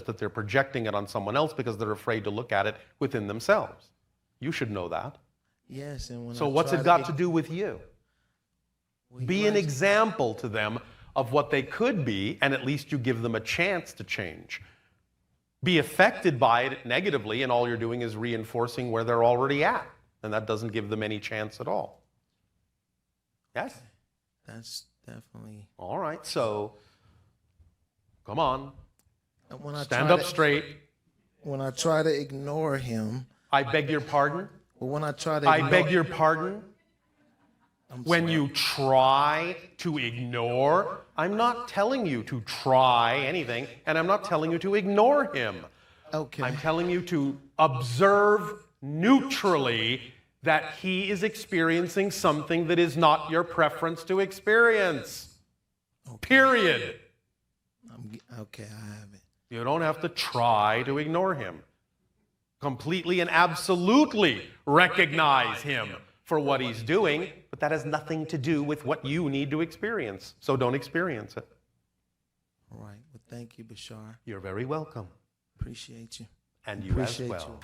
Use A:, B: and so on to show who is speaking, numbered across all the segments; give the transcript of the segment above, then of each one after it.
A: just that they're projecting it on someone else because they're afraid to look at it within themselves. You should know that.
B: Yes, and when
A: So what's it got to do with you? Be an example to them of what they could be, and at least you give them a chance to change. Be affected by it negatively, and all you're doing is reinforcing where they're already at, and that doesn't give them any chance at all. Yes?
B: Okay. That's definitely...
A: All right, so come on.
B: Stand
A: up straight.
B: When I try to ignore him...
A: I beg your pardon?
B: When I try to
A: I beg your pardon? When you try to ignore, I'm not telling you to try anything, and I'm not telling you to ignore him.
B: Okay.
A: I'm telling you to observe neutrally that he is experiencing something that is not your preference to experience.
B: Okay.
A: Period.
B: Okay, I have it.
A: You don't have to try to ignore him. Completely and absolutely recognize him for what he's doing, but that has nothing to do with what you need to experience. So don't experience it.
B: All right. Well, thank you, Bashar.
A: You're very welcome.
B: Appreciate you.
A: And you as well.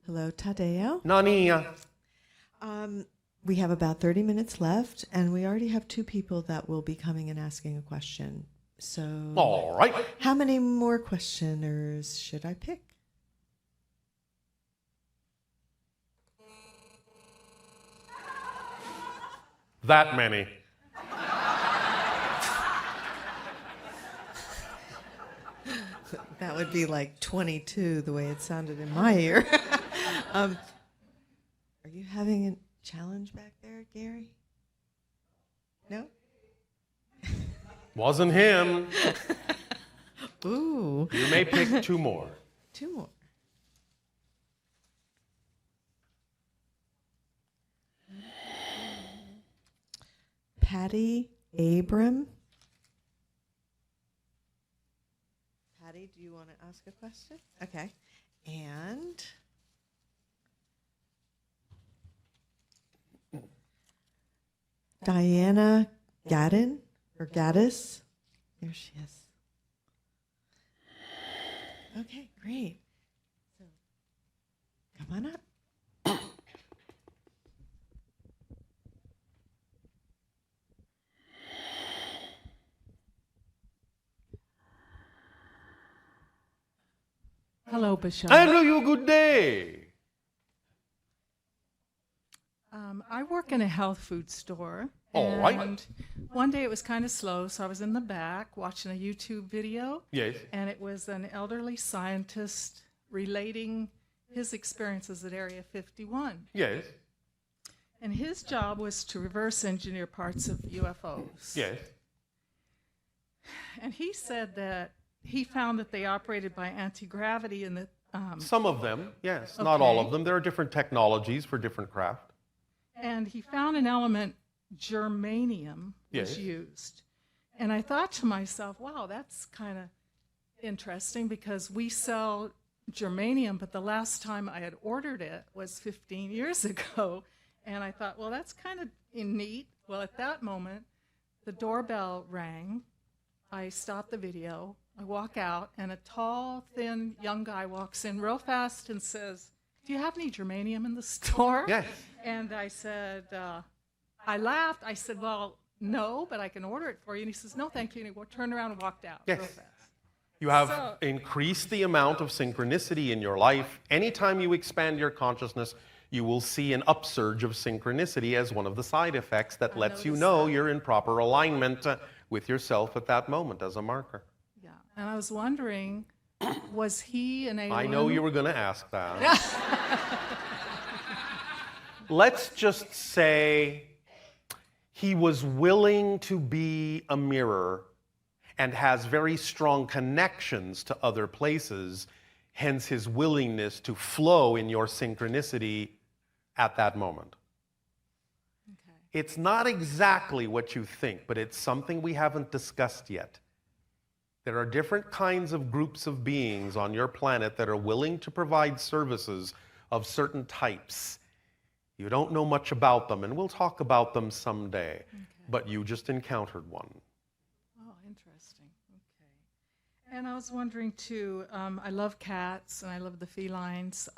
C: Hello, Tadeo.
A: Nania.
C: We have about 30 minutes left, and we already have 2 people that will be coming and asking a question. So,
A: all right.
C: How many more questioners should I pick?
A: That many.
C: That would be like 22, the way it sounded in my ear. Are you having a challenge back there, Gary? No?
A: Wasn't him.
C: Ooh.
A: You may pick 2 more.
C: 2 more. Patty Abram. Patty, do you want to ask a question? Okay. And Diana Gaddis. There she is. Okay, great. So, come on up.
D: Hello, Bashar.
A: Hello, you good day.
D: I work in a health food store.
A: All right.
D: And one day it was kind of slow, so I was in the back watching a YouTube video.
A: Yes.
D: And it was an elderly scientist relating his experiences at Area 51.
A: Yes.
D: And his job was to reverse engineer parts of UFOs.
A: Yes.
D: And he said that he found that they operated by anti-gravity and that...
A: Some of them, yes. Not all of them. There are different technologies for different craft.
D: And he found an element, germanium, was used. And I thought to myself, wow, that's kind of interesting because we sell germanium, but the last time I had ordered it was 15 years ago. And I thought, well, that's kind of neat. Well, at that moment, the doorbell rang. I stopped the video. I walk out, and a tall, thin, young guy walks in real fast and says, do you have any germanium in the store?
A: Yes.
D: And I said, I laughed. I said, well, no, but I can order it for you. And he says, no, thank you. And he turned around and walked out real fast.
A: You have increased the amount of synchronicity in your life. Anytime you expand your consciousness, you will see an upsurge of synchronicity as one of the side effects that lets you know you're in proper alignment with yourself at that moment as a marker.
D: Yeah, and I was wondering, was he an alien?
A: I know you were going to ask that. Let's just say he was willing to be a mirror and has very strong connections to other places, hence his willingness to flow in your synchronicity at that moment.
D: Okay.
A: It's not exactly what you think, but it's something we haven't discussed yet. There are different kinds of groups of beings on your planet that are willing to provide services of certain types. You don't know much about them, and we'll talk about them someday.
D: Okay.
A: But you just encountered one.
D: Oh, interesting. Okay. And I was wondering too, I love cats and I love the felines.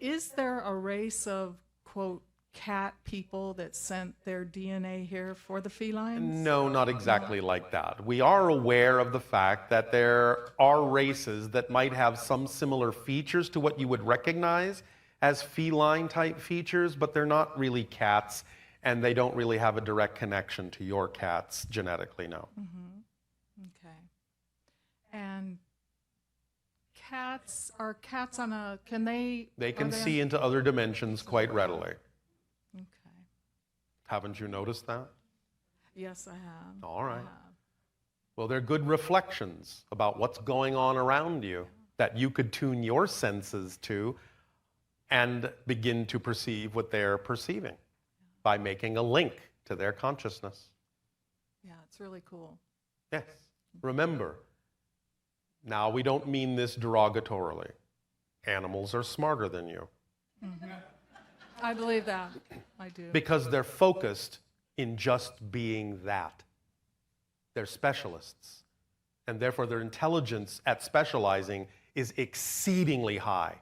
D: Is there a race of, quote, cat people that sent their DNA here for the felines?
A: No, not exactly like that. We are aware of the fact that there are races that might have some similar features to what you would recognize as feline-type features, but they're not really cats, and they don't really have a direct connection to your cats genetically, no.
D: Okay. And are cats on a, can they?
A: They can
D: are
A: see into other dimensions quite readily.
D: Okay.
A: Haven't you noticed that?
D: Yes, I have.
A: All right.
D: I have.
A: Well, they're good reflections about what's going on around you that you could tune your senses to and begin to perceive what they're perceiving by making a link to their consciousness.
D: Yeah, it's really cool.
A: Yes. Remember, now we don't mean this derogatorily. Animals are smarter than you
D: I believe that. I do.
A: because they're focused in just being that. They're specialists, and therefore their intelligence at specializing is exceedingly high,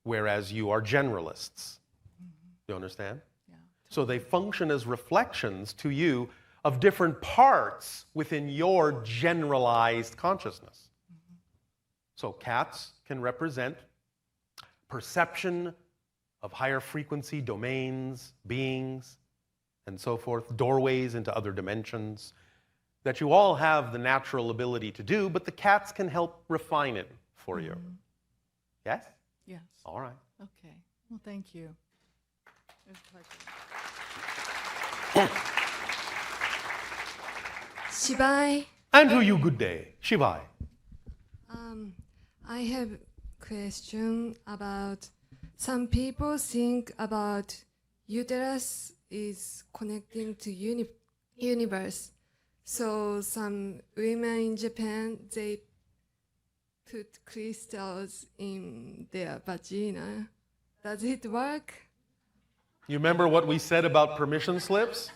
A: whereas you are generalists. You understand?
D: Yeah.
A: So they function as reflections to you of different parts within your generalized consciousness. So cats can represent perception of higher frequency domains, beings, and so forth, doorways into other dimensions that you all have the natural ability to do, but the cats can help refine it for you. Yes?
D: Yes.
A: All right.
D: Okay. Well, thank you. It was a pleasure.
E: Shibai,
A: And to you, good day. Shivai.
E: I have question about some people think about uterus is connecting to universe. So some women in Japan, they put crystals in their vagina. Does it work?
A: You remember what we said about permission slips?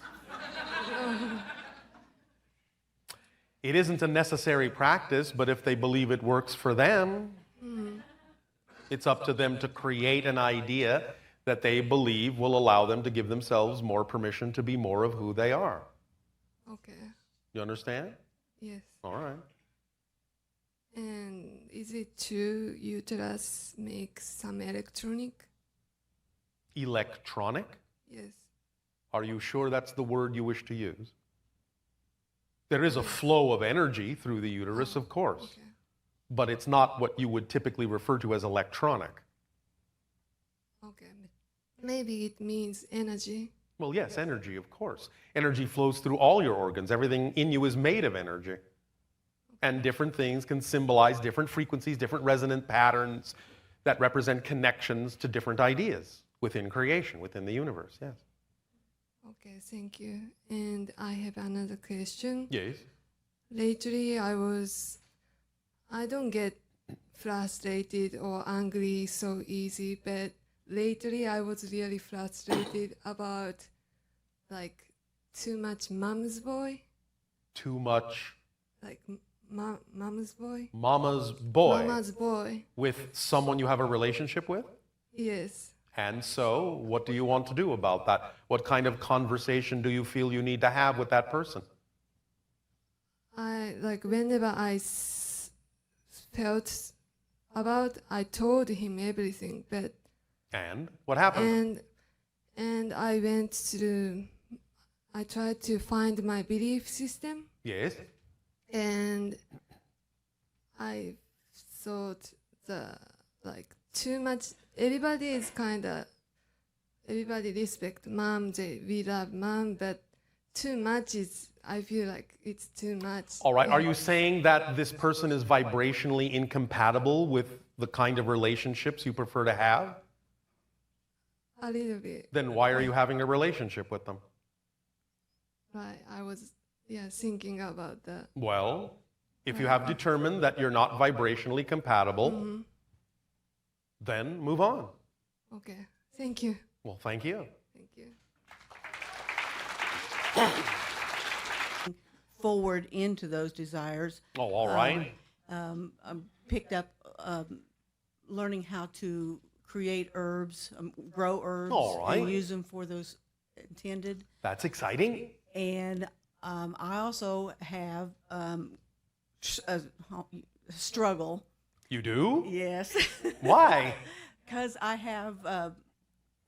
A: It isn't a necessary practice, but if they believe it works for them, it's up to them to create an idea that they believe will allow them to give themselves more permission to be more of who they are.
E: Okay.
A: You understand?
E: Yes.
A: All right.
E: And is it true uterus makes some electronic?
A: Electronic?
E: Yes.
A: Are you sure that's the word you wish to use? There is a flow of energy through the uterus, of course,
E: Okay.
A: but it's not what you would typically refer to as electronic.
E: Okay. Maybe it means energy.
A: Well, yes, energy, of course. Energy flows through all your organs. Everything in you is made of energy. And different things can symbolize different frequencies, different resonant patterns that represent connections to different ideas within creation, within the universe, yes.
E: Okay, thank you. And I have another question.
A: Yes.
E: Lately, I don't get frustrated or angry so easy, but lately I was really frustrated about like too much mom's boy,
A: Too much
E: like mom's boy.
A: mama's boy
E: Mama's boy.
A: with someone you have a relationship with?
E: Yes.
A: And so, what do you want to do about that? What kind of conversation do you feel you need to have with that person?
E: I like whenever I felt about, I told him everything, but
A: And what happened?
E: and I tried to find my belief system,
A: Yes.
E: and I thought too much. Everybody respect mom. We love mom, but too much is. I feel like it's too much.
A: All right. Are you saying that this person is vibrationally incompatible with the kind of relationships you prefer to have?
E: A little bit.
A: Then why are you having a relationship with them?
E: Right. I was yeah, thinking about that.
A: Well, if you have determined that you're not vibrationally compatible, then move on.
E: Okay. Thank you.
A: Well, thank you.
E: Thank you.
F: Forward into those desires.
A: Oh, all right.
F: Picked up learning how to create herbs, grow herbs,
A: All right.
F: and use them for those intended.
A: That's exciting.
F: And I also have a struggle.
A: You do?
F: Yes,
A: Why?
F: because I have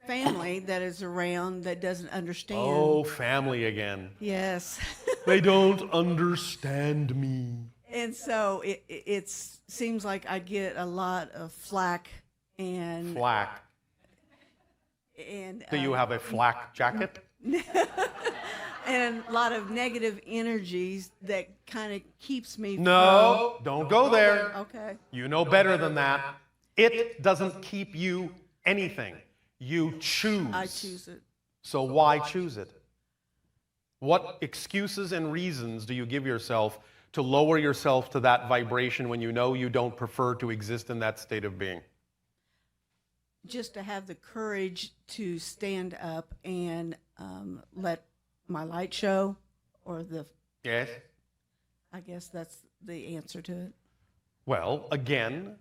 F: family that is around that doesn't understand.
A: Oh, family again.
F: Yes.
A: They don't understand me.
F: And so it seems like I get a lot of flack and
A: Flak.
F: and
A: Do you have a flak jacket?
F: and a lot of negative energies that kind of keeps me
A: No, don't go there.
F: from, okay.
A: You know better than that. It doesn't keep you anything. You choose.
F: I choose it.
A: So why choose it? What excuses and reasons do you give yourself to lower yourself to that vibration when you know you don't prefer to exist in that state of being?
F: Just to have the courage to stand up and let my light show, or
A: Yes.
F: I guess that's the answer to it.
A: Well, again,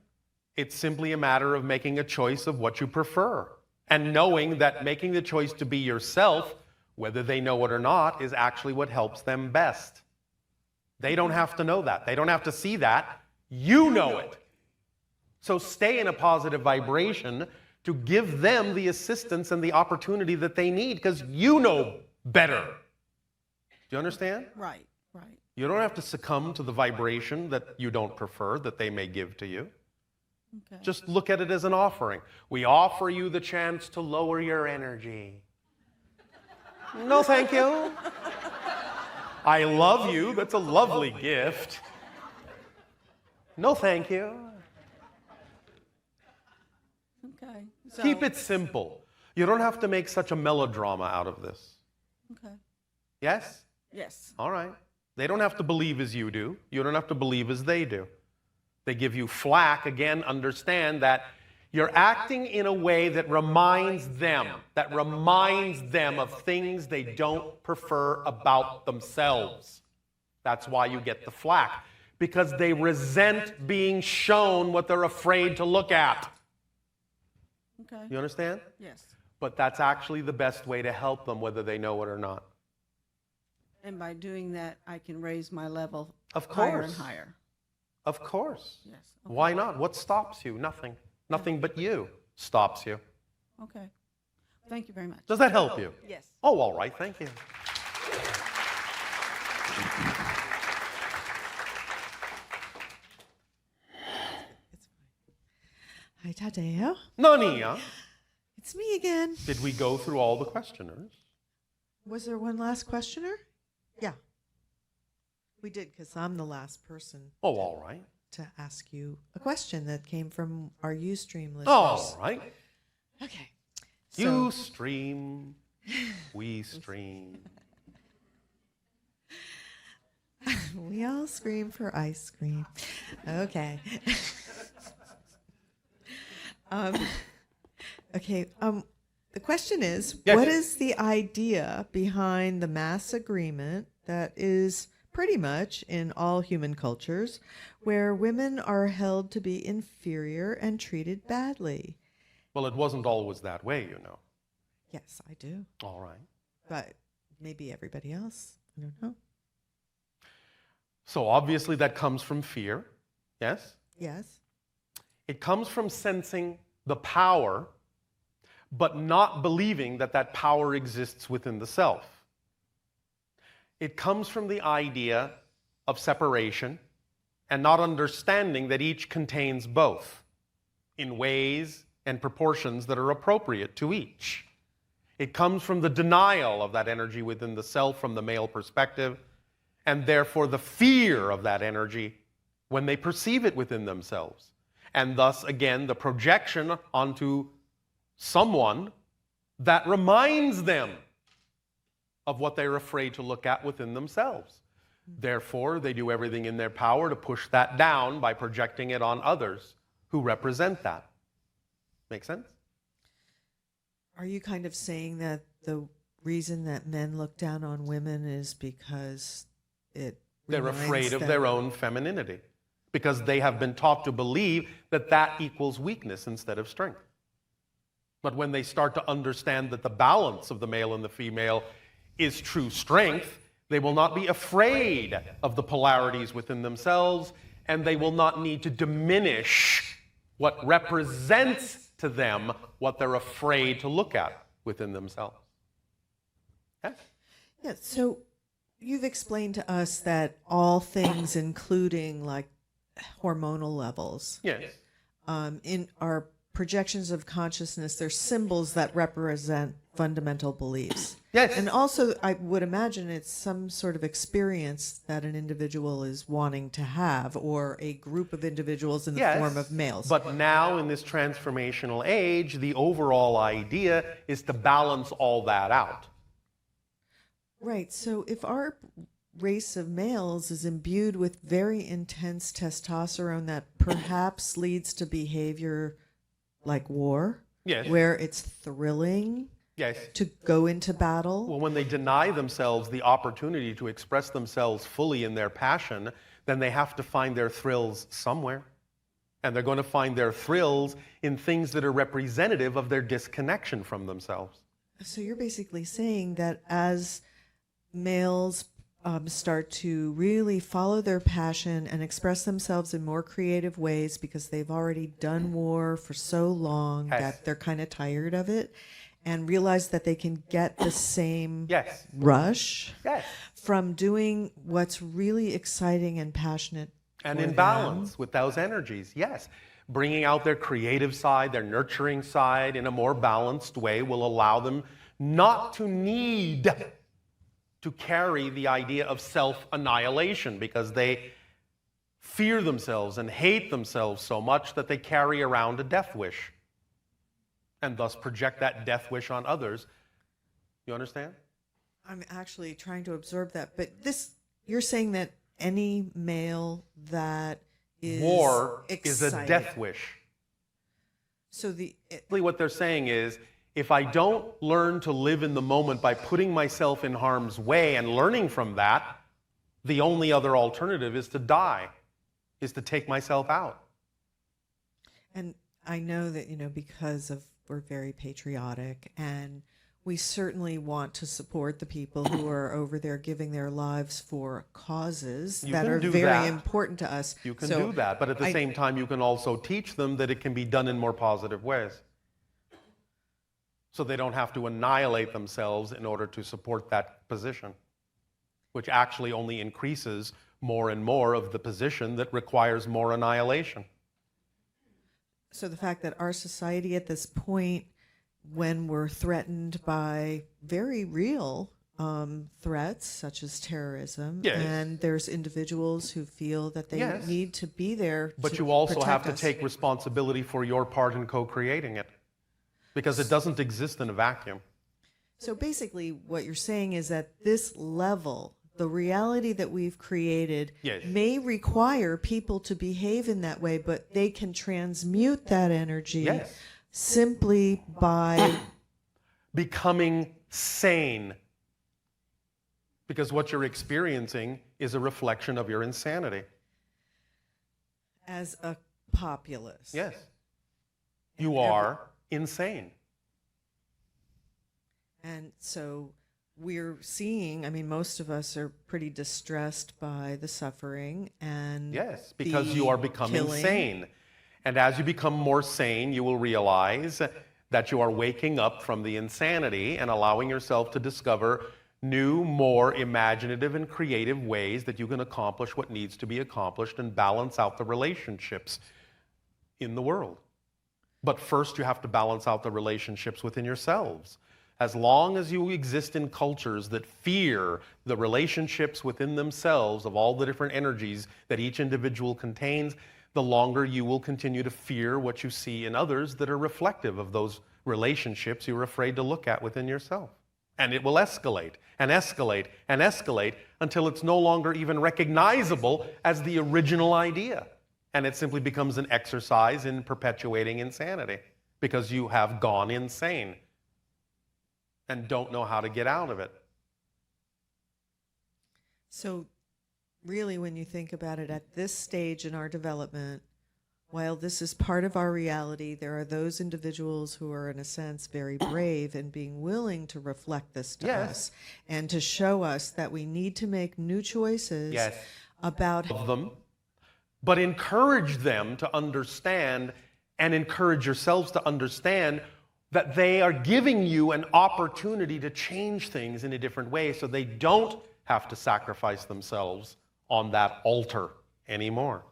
A: it's simply a matter of making a choice of what you prefer and knowing that making the choice to be yourself, whether they know it or not, is actually what helps them best. They don't have to know that. They don't have to see that. You know it. So stay in a positive vibration to give them the assistance and the opportunity that they need, because you know better. Do you understand?
F: Right, right.
A: You don't have to succumb to the vibration that you don't prefer, that they may give to you.
F: Okay.
A: Just look at it as an offering. We offer you the chance to lower your energy. No, thank you. I love you. That's a lovely gift. No, thank you.
F: Okay. So,
A: Keep it simple. You don't have to make such a melodrama out of this.
F: Okay.
A: Yes?
F: Yes.
A: All right. They don't have to believe as you do. You don't have to believe as they do. They give you flack. Again, understand that you're acting in a way that reminds them of things they don't prefer about themselves. That's why you get the flack, because they resent being shown what they're afraid to look at.
F: Okay.
A: You understand?
F: Yes.
A: But that's actually the best way to help them, whether they know it or not.
F: And by doing that, I can raise my level
A: Of
F: higher and
A: course.
F: higher.
A: Of course.
F: Yes. Okay.
A: Why not? What stops you? Nothing. Nothing but you stops you.
F: Okay. Thank you very much.
A: Does that help you?
F: Yes.
A: Oh, all right. Thank you.
C: Hi, Tadeo.
A: Nania,
C: It's me again.
A: did we go through all the questioners?
C: Was there one last questioner? Yeah. We did, because I'm the last person
A: Oh, all right.
C: to ask you a question that came from our Ustream listeners.
A: All right.
C: Okay.
A: You stream, we stream.
C: We all scream for ice cream. Okay. Okay. The question is,
A: Yes.
C: what is the idea behind the mass agreement that is pretty much in all human cultures where women are held to be inferior and treated badly?
A: Well, it wasn't always that way, you know.
C: Yes, I do.
A: All right.
C: But maybe everybody else. I don't know.
A: So obviously that comes from fear. Yes?
C: Yes.
A: It comes from sensing the power, but not believing that that power exists within the self. It comes from the idea of separation and not understanding that each contains both in ways and proportions that are appropriate to each. It comes from the denial of that energy within the self from the male perspective, and therefore the fear of that energy when they perceive it within themselves. And thus, again, the projection onto someone that reminds them of what they're afraid to look at within themselves. Therefore, they do everything in their power to push that down by projecting it on others who represent that. Make sense?
C: Are you kind of saying that the reason that men look down on women is because
A: they're
C: reminds
A: afraid of
C: them-
A: their own femininity because they have been taught to believe that that equals weakness instead of strength. But when they start to understand that the balance of the male and the female is true strength, they will not be afraid of the polarities within themselves, and they will not need to diminish what represents to them what they're afraid to look at within themselves. Yeah?
C: Yeah, so you've explained to us that all things, including like hormonal levels,
A: Yes.
C: in our projections of consciousness, they're symbols that represent fundamental beliefs.
A: Yes.
C: And also, I would imagine it's some sort of experience that an individual is wanting to have, or a group of individuals in the
A: Yes,
C: form of males.
A: But now in this transformational age, the overall idea is to balance all that out.
C: Right. So if our race of males is imbued with very intense testosterone that perhaps leads to behavior like war,
A: Yes.
C: where it's thrilling
A: Yes.
C: to go into battle.
A: Well, when they deny themselves the opportunity to express themselves fully in their passion, then they have to find their thrills somewhere. And they're going to find their thrills in things that are representative of their disconnection from themselves.
C: So you're basically saying that as males start to really follow their passion and express themselves in more creative ways because they've already done war for so long
A: Yes.
C: that they're kind of tired of it, and realize that they can get the same
A: Yes.
C: rush
A: Yes.
C: from doing what's really exciting and passionate
A: And
C: for
A: in
C: them.
A: balance with those energies, yes. Bringing out their creative side, their nurturing side in a more balanced way will allow them not to need to carry the idea of self-annihilation because they fear themselves and hate themselves so much that they carry around a death wish and thus project that death wish on others. You understand?
C: I'm actually trying to absorb that, but you're saying that any male that is
A: War is a
C: excited-
A: death wish.
C: So
A: Basically, what they're saying is, if I don't learn to live in the moment by putting myself in harm's way and learning from that, the only other alternative is to die, is to take myself out.
C: and I know that, because we're very patriotic, and we certainly want to support the people who are over there giving their lives for causes
A: You
C: that
A: can
C: are
A: do
C: very
A: that.
C: important to us.
A: You can
C: So
A: do that, but at the same time, you can also teach them that it can be done in more positive ways. So they don't have to annihilate themselves in order to support that position, which actually only increases more and more of the position that requires more annihilation.
C: So the fact that our society at this point, when we're threatened by very real threats such as terrorism,
A: Yes.
C: and there's individuals who feel that they
A: Yes.
C: need to be there
A: But
C: to
A: you also have
C: protect
A: to
C: us.
A: take responsibility for your part in co-creating it, because it doesn't exist in a vacuum.
C: So basically what you're saying is that this level, the reality that we've created,
A: Yes.
C: may require people to behave in that way, but they can transmute that energy
A: Yes.
C: simply by
A: Becoming sane. Because what you're experiencing is a reflection of your insanity.
C: as a populace.
A: Yes. You are insane.
C: And so we're seeing, most of us are pretty distressed by the suffering and
A: Yes, because
C: the
A: you are becoming
C: killing.
A: sane. And as you become more sane, you will realize that you are waking up from the insanity and allowing yourself to discover new, more imaginative and creative ways that you can accomplish what needs to be accomplished and balance out the relationships in the world. But first, you have to balance out the relationships within yourselves. As long as you exist in cultures that fear the relationships within themselves of all the different energies that each individual contains, the longer you will continue to fear what you see in others that are reflective of those relationships you're afraid to look at within yourself. And it will escalate and escalate and escalate until it's no longer even recognizable as the original idea. And it simply becomes an exercise in perpetuating insanity because you have gone insane and don't know how to get out of it.
C: So really, when you think about it, at this stage in our development, while this is part of our reality, there are those individuals who are, in a sense, very brave in being willing to reflect this to
A: Yes.
C: us and to show us that we need to make new choices
A: Yes.
C: about
A: Of them, but encourage them to understand and encourage yourselves to understand that they are giving you an opportunity to change things in a different way so they don't have to sacrifice themselves on that altar anymore.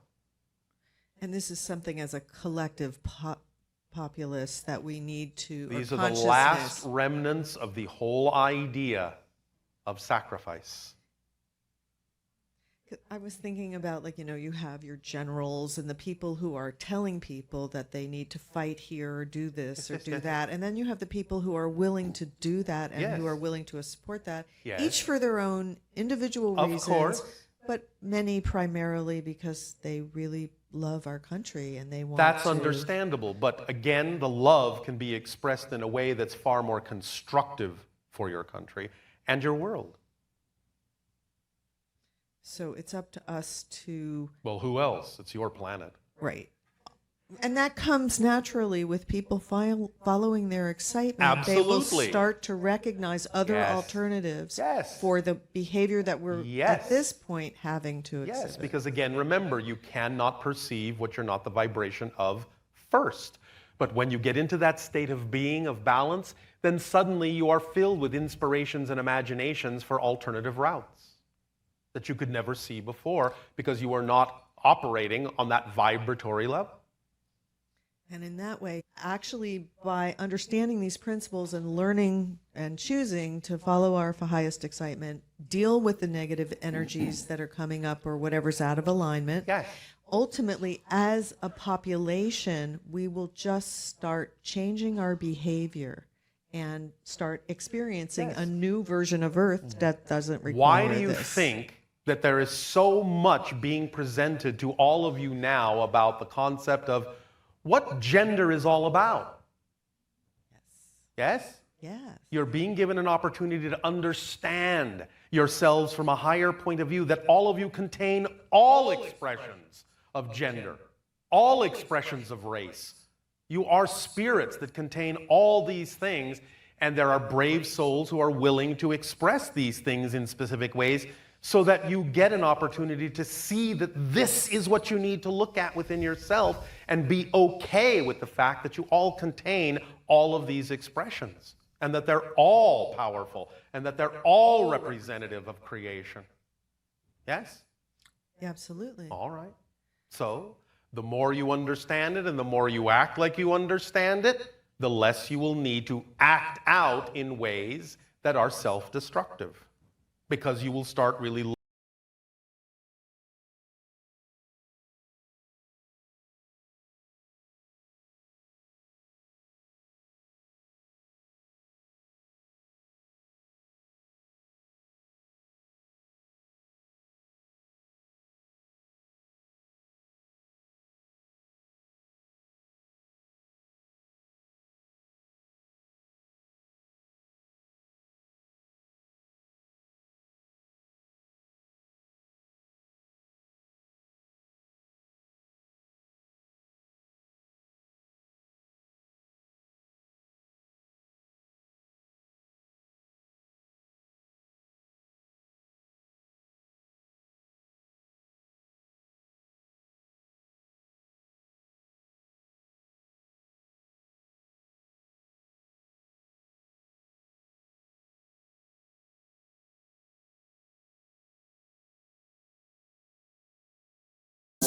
C: And this is something as a collective populace that we need to.
A: These
C: or
A: are the last remnants of the whole idea of sacrifice.
C: I was thinking about, like, you have your generals and the people who are telling people that they need to fight here or do this or do that. And then you have the people who are willing to do that and
A: Yes.
C: who are willing to support that,
A: Yes.
C: each for their own individual
A: Of
C: reasons,
A: course.
C: but many primarily because they really love our country and they want
A: That's
C: to.
A: understandable, but again, the love can be expressed in a way that's far more constructive for your country and your world.
C: So it's up to us to,
A: Well, who else? It's your planet.
C: right. And that comes naturally with people following their excitement. They will
A: Absolutely.
C: start to recognize other
A: Yes.
C: alternatives
A: Yes.
C: for the behavior that we're
A: Yes.
C: at this point having to
A: Yes,
C: exhibit.
A: because again, remember, you cannot perceive what you're not the vibration of first. But when you get into that state of being, of balance, then suddenly you are filled with inspirations and imaginations for alternative routes that you could never see before because you are not operating on that vibratory level.
C: And in that way, actually, by understanding these principles and learning and choosing to follow our highest excitement, deal with the negative energies that are coming up or whatever's out of alignment.
A: Yes.
C: Ultimately, as a population, we will just start changing our behavior and start experiencing
A: Yes.
C: a new version of Earth that doesn't require
A: Why do you
C: this.
A: think that there is so much being presented to all of you now about the concept of what gender is all about? Yes?
C: Yes.
A: You're being given an opportunity to understand yourselves from a higher point of view, that all of you contain all expressions of gender, all expressions of race. You are spirits that contain all these things, and there are brave souls who are willing to express these things in specific ways so that you get an opportunity to see that this is what you need to look at within yourself and be okay with the fact that you all contain all of these expressions and that they're all powerful and that they're all representative of creation. Yes?
C: Absolutely.
A: All right. So, the more you understand it and the more you act like you understand it, the less you will need to act out in ways that are self-destructive. Because you will start really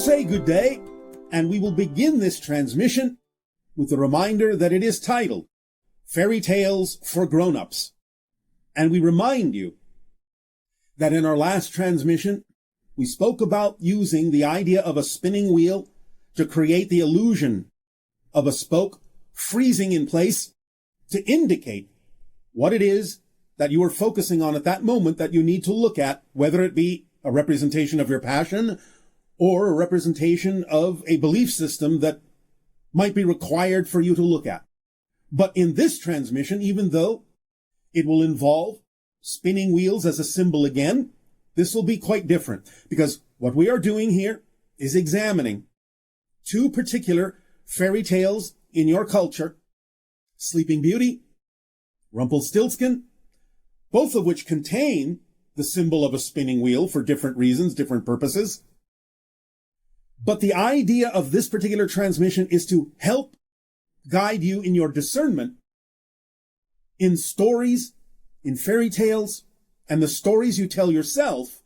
G: say good day, and we will begin this transmission with the reminder that it is titled Fairy Tales for Grown-Ups. And we remind you that in our last transmission, we spoke about using the idea of a spinning wheel to create the illusion of a spoke freezing in place to indicate what it is that you are focusing on at that moment that you need to look at, whether it be a representation of your passion or a representation of a belief system that might be required for you to look at. But in this transmission, even though it will involve spinning wheels as a symbol again, this will be quite different, because what we are doing here is examining two particular fairy tales in your culture, Sleeping Beauty, Rumpelstiltskin, both of which contain the symbol of a spinning wheel for different reasons, different purposes. But the idea of this particular transmission is to help guide you in your discernment in stories, in fairy tales, and the stories you tell yourself,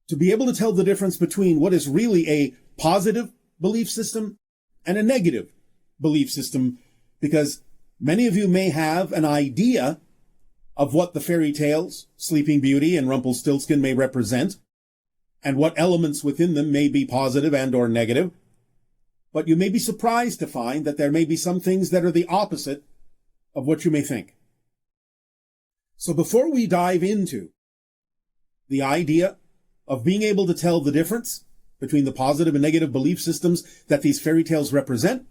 G: to be able to tell the difference between what is really a positive belief system and a negative belief system, because many of you may have an idea of what the fairy tales, Sleeping Beauty and Rumpelstiltskin, may represent, and what elements within them may be positive and or negative. But you may be surprised to find that there may be some things that are the opposite of what you may think. So before we dive into the idea of being able to tell the difference between the positive and negative belief systems that these fairy tales represent,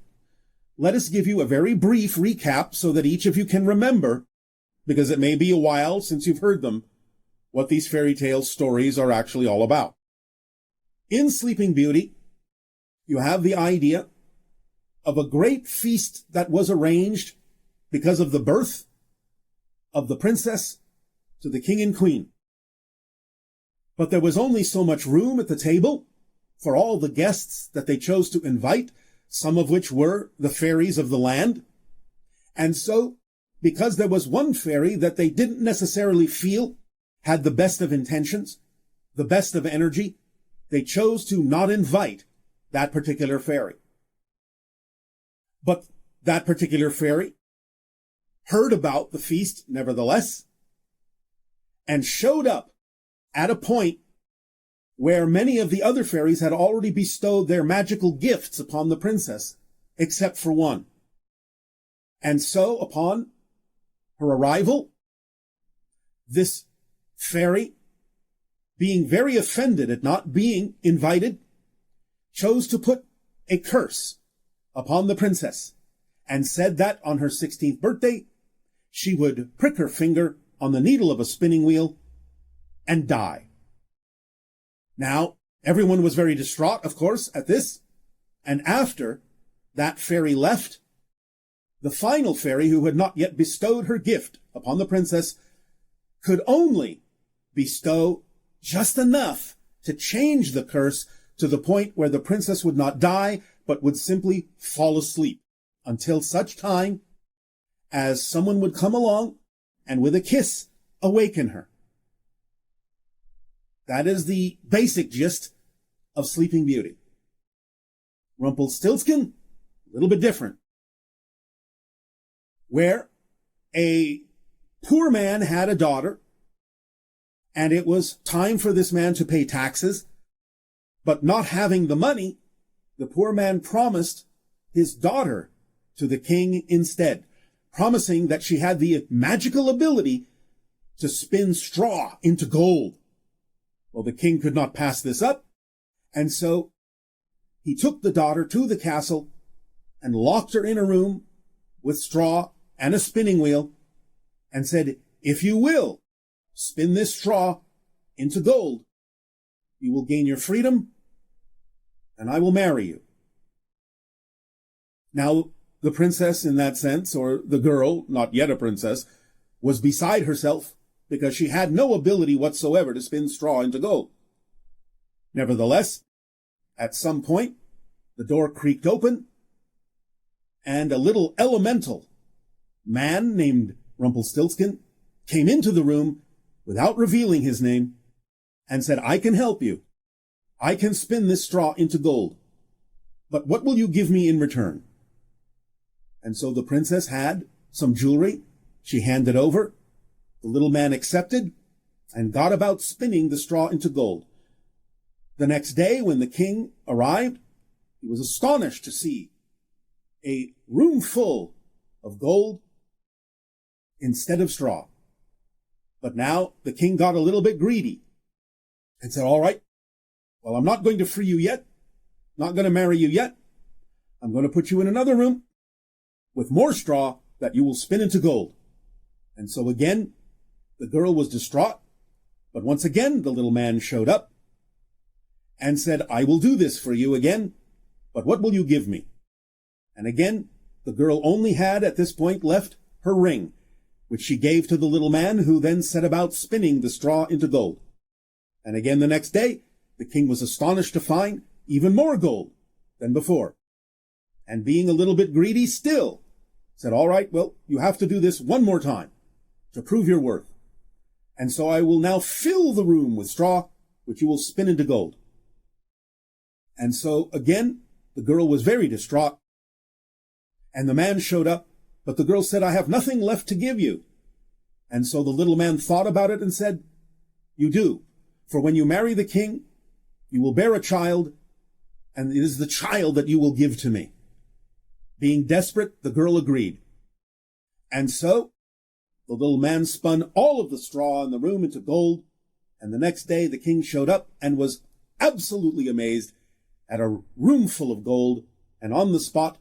G: let us give you a very brief recap so that each of you can remember, because it may be a while since you've heard them, what these fairy tale stories are actually all about. In Sleeping Beauty, you have the idea of a great feast that was arranged because of the birth of the princess to the king and queen. But there was only so much room at the table for all the guests that they chose to invite, some of which were the fairies of the land. And so, because there was one fairy that they didn't necessarily feel had the best of intentions, the best of energy, they chose to not invite that particular fairy. But that particular fairy heard about the feast nevertheless, and showed up at a point where many of the other fairies had already bestowed their magical gifts upon the princess, except for one. And so, upon her arrival, this fairy, being very offended at not being invited, chose to put a curse upon the princess, and said that on her 16th birthday, she would prick her finger on the needle of a spinning wheel and die. Now, everyone was very distraught, of course, at this, and after that fairy left, the final fairy, who had not yet bestowed her gift upon the princess, could only bestow just enough to change the curse to the point where the princess would not die, but would simply fall asleep until such time as someone would come along and with a kiss awaken her. That is the basic gist of Sleeping Beauty. Rumpelstiltskin, a little bit different, where a poor man had a daughter, and it was time for this man to pay taxes, but not having the money, the poor man promised his daughter to the king instead, promising that she had the magical ability to spin straw into gold. Well, the king could not pass this up, and so he took the daughter to the castle and locked her in a room with straw and a spinning wheel, and said, "If you will spin this straw into gold, you will gain your freedom, and I will marry you." Now, the princess, in that sense, or the girl, not yet a princess, was beside herself because she had no ability whatsoever to spin straw into gold. Nevertheless, at some point, the door creaked open, and a little elemental man named Rumpelstiltskin came into the room without revealing his name and said, "I can help you. I can spin this straw into gold. But what will you give me in return?" And so the princess had some jewelry. She handed over. The little man accepted and got about spinning the straw into gold. The next day, when the king arrived, he was astonished to see a room full of gold instead of straw. But now the king got a little bit greedy and said, all right, well, I'm not going to free you yet, not going to marry you yet. I'm going to put you in another room with more straw that you will spin into gold. And so again, the girl was distraught, but once again, the little man showed up and said, I will do this for you again, but what will you give me? And again, the girl only had at this point left her ring, which she gave to the little man, who then set about spinning the straw into gold. And again the next day, the king was astonished to find even more gold than before. And being a little bit greedy still, said, all right, well, you have to do this one more time to prove your worth. And so I will now fill the room with straw, which you will spin into gold. And so again, the girl was very distraught. And the man showed up, but the girl said, I have nothing left to give you. And so the little man thought about it and said, you do. For when you marry the king, you will bear a child, and it is the child that you will give to me. Being desperate, the girl agreed. And so the little man spun all of the straw in the room into gold, and the next day the king showed up and was absolutely amazed at a room full of gold, and on the spot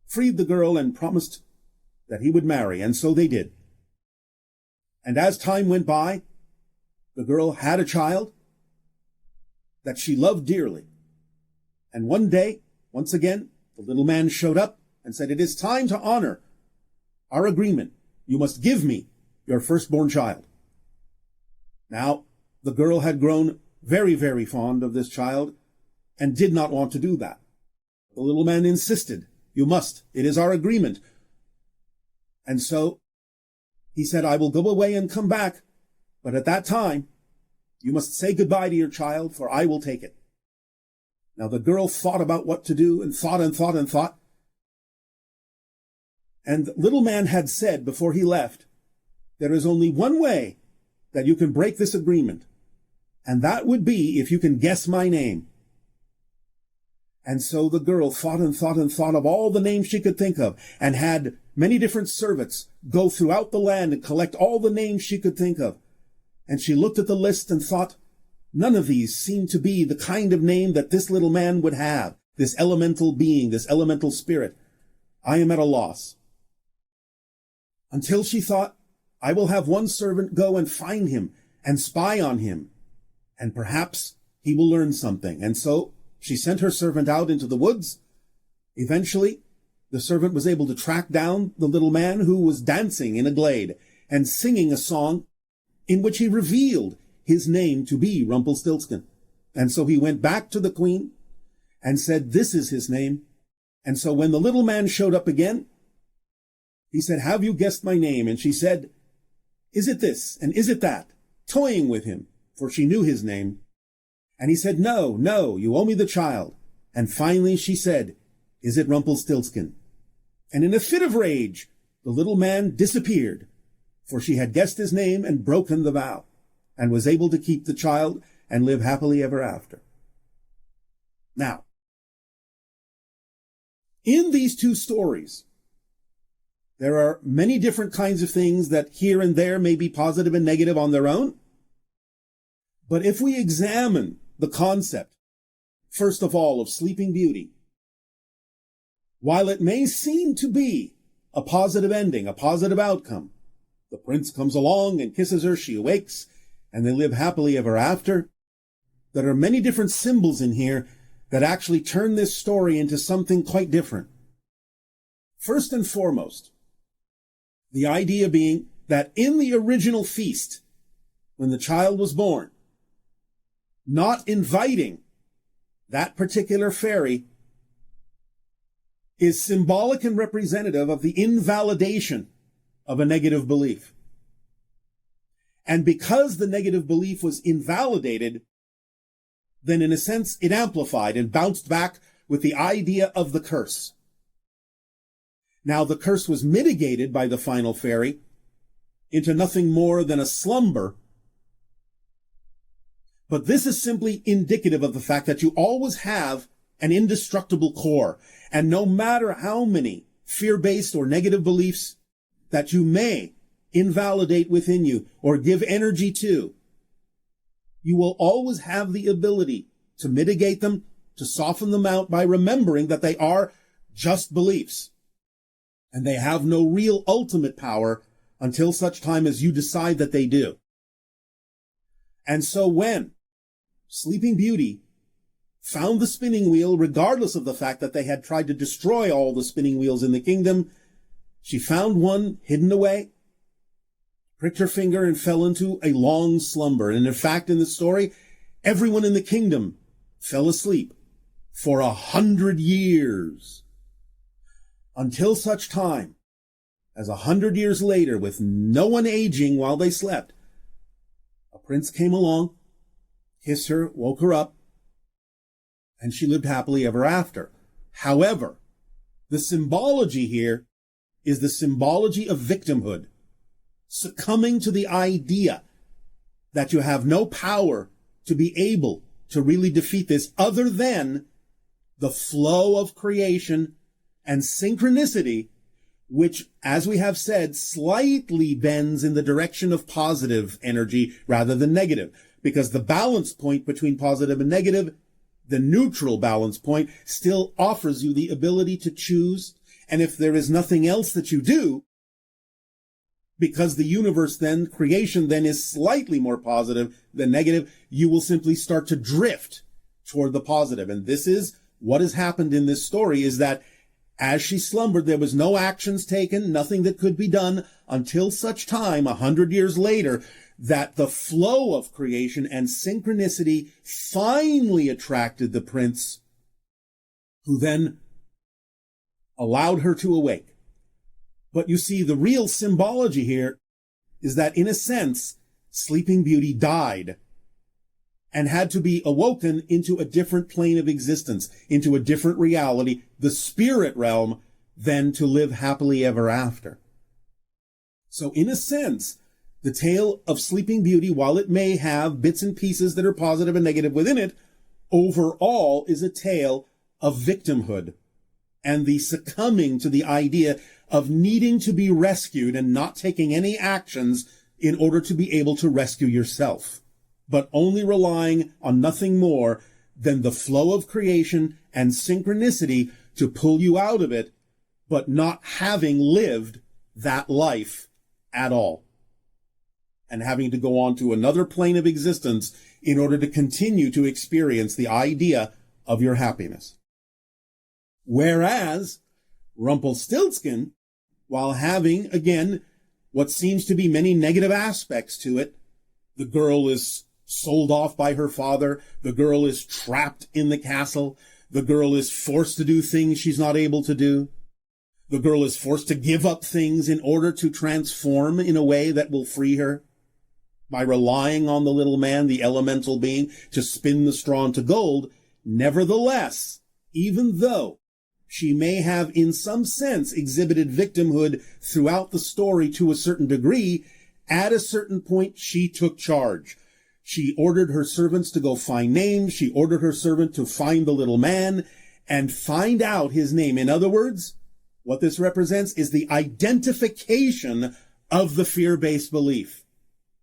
G: freed the girl and promised that he would marry, and so they did. And as time went by, the girl had a child that she loved dearly. And one day, once again, the little man showed up and said, it is time to honor our agreement. You must give me your firstborn child. Now, the girl had grown very, very fond of this child and did not want to do that. The little man insisted, you must. It is our agreement. And so he said, I will go away and come back, but at that time, you must say goodbye to your child, for I will take it. Now the girl thought about what to do and thought and thought and thought. And the little man had said before he left, there is only one way that you can break this agreement, and that would be if you can guess my name. And so the girl thought and thought and thought of all the names she could think of, and had many different servants go throughout the land and collect all the names she could think of. And she looked at the list and thought, none of these seem to be the kind of name that this little man would have, this elemental being, this elemental spirit. I am at a loss. Until she thought, I will have one servant go and find him and spy on him, and perhaps he will learn something. And so she sent her servant out into the woods. Eventually, the servant was able to track down the little man, who was dancing in a glade and singing a song in which he revealed his name to be Rumpelstiltskin. And so he went back to the queen and said, this is his name. And so when the little man showed up again, he said, have you guessed my name? And she said, is it this and is it that? Toying with him, for she knew his name. And he said, no, no, you owe me the child. And finally she said, is it Rumpelstiltskin? And in a fit of rage, the little man disappeared, for she had guessed his name and broken the vow, and was able to keep the child and live happily ever after. Now, in these two stories, there are many different kinds of things that here and there may be positive and negative on their own. But if we examine the concept, first of all, of Sleeping Beauty, while it may seem to be a positive ending, a positive outcome, the prince comes along and kisses her, she awakes, and they live happily ever after, there are many different symbols in here that actually turn this story into something quite different. First and foremost, the idea being that in the original feast, when the child was born, not inviting that particular fairy is symbolic and representative of the invalidation of a negative belief. And because the negative belief was invalidated, then in a sense it amplified and bounced back with the idea of the curse. Now the curse was mitigated by the final fairy into nothing more than a slumber. But this is simply indicative of the fact that you always have an indestructible core. And no matter how many fear-based or negative beliefs that you may invalidate within you or give energy to, you will always have the ability to mitigate them, to soften them out by remembering that they are just beliefs. And they have no real ultimate power until such time as you decide that they do. And so when Sleeping Beauty found the spinning wheel, regardless of the fact that they had tried to destroy all the spinning wheels in the kingdom, she found one hidden away, pricked her finger, and fell into a long slumber. And in fact, in the story, everyone in the kingdom fell asleep for 100 years, until such time as 100 years later, with no one aging while they slept, a prince came along, kissed her, woke her up, and she lived happily ever after. However, the symbology here is the symbology of victimhood, succumbing to the idea that you have no power to be able to really defeat this other than the flow of creation and synchronicity, which, as we have said, slightly bends in the direction of positive energy rather than negative, because the balance point between positive and negative, the neutral balance point, still offers you the ability to choose. And if there is nothing else that you do, because the universe then, creation then, is slightly more positive than negative, you will simply start to drift toward the positive. And this is what has happened in this story, is that as she slumbered, there was no actions taken, nothing that could be done until such time, 100 years later, that the flow of creation and synchronicity finally attracted the prince, who then allowed her to awake. But you see, the real symbology here is that, in a sense, Sleeping Beauty died and had to be awoken into a different plane of existence, into a different reality, the spirit realm, than to live happily ever after. So in a sense, the tale of Sleeping Beauty, while it may have bits and pieces that are positive and negative within it, overall is a tale of victimhood and the succumbing to the idea of needing to be rescued and not taking any actions in order to be able to rescue yourself, but only relying on nothing more than the flow of creation and synchronicity to pull you out of it, but not having lived that life at all, and having to go on to another plane of existence in order to continue to experience the idea of your happiness. Whereas Rumpelstiltskin, while having, again, what seems to be many negative aspects to it, the girl is sold off by her father, the girl is trapped in the castle, the girl is forced to do things she's not able to do, the girl is forced to give up things in order to transform in a way that will free her, by relying on the little man, the elemental being, to spin the straw into gold. Nevertheless, even though she may have in some sense exhibited victimhood throughout the story to a certain degree, at a certain point she took charge. She ordered her servants to go find names. She ordered her servant to find the little man and find out his name. In other words, what this represents is the identification of the fear-based belief.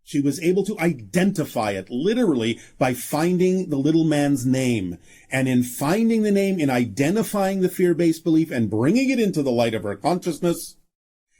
G: She was able to identify it literally by finding the little man's name. And in finding the name, in identifying the fear-based belief and bringing it into the light of her consciousness,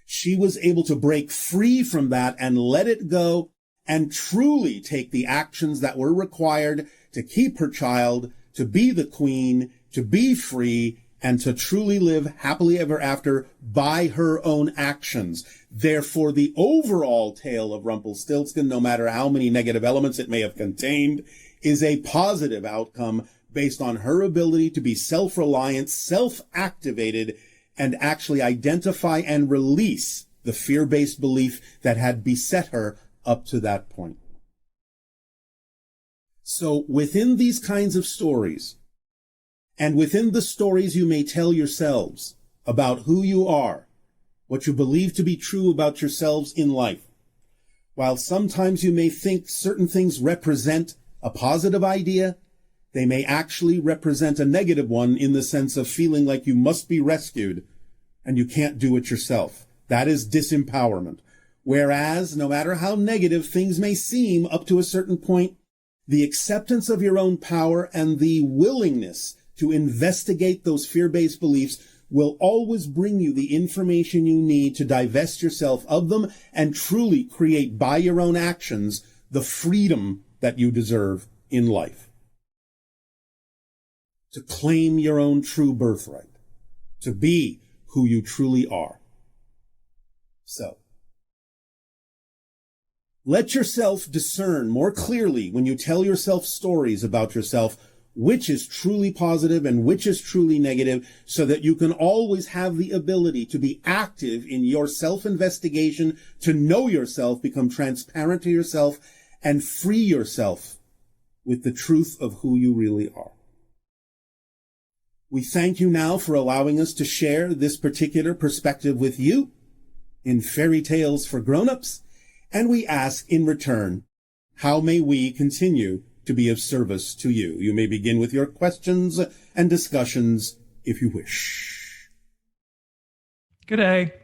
G: she was able to break free from that and let it go and truly take the actions that were required to keep her child, to be the queen, to be free, and to truly live happily ever after by her own actions. Therefore, the overall tale of Rumpelstiltskin, no matter how many negative elements it may have contained, is a positive outcome based on her ability to be self-reliant, self-activated, and actually identify and release the fear-based belief that had beset her up to that point. So within these kinds of stories, and within the stories you may tell yourselves about who you are, what you believe to be true about yourselves in life, while sometimes you may think certain things represent a positive idea, they may actually represent a negative one in the sense of feeling like you must be rescued and you can't do it yourself. That is disempowerment. Whereas, no matter how negative things may seem up to a certain point, the acceptance of your own power and the willingness to investigate those fear-based beliefs will always bring you the information you need to divest yourself of them and truly create by your own actions the freedom that you deserve in life. To claim your own true birthright, to be who you truly are. So, let yourself discern more clearly when you tell yourself stories about yourself which is truly positive and which is truly negative, so that you can always have the ability to be active in your self-investigation, to know yourself, become transparent to yourself, and free yourself with the truth of who you really are. We thank you now for allowing us to share this particular perspective with you in Fairy Tales for Grown-ups, and we ask in return, how may we continue to be of service to you? You may begin with your questions and discussions if you wish.
H: Good day.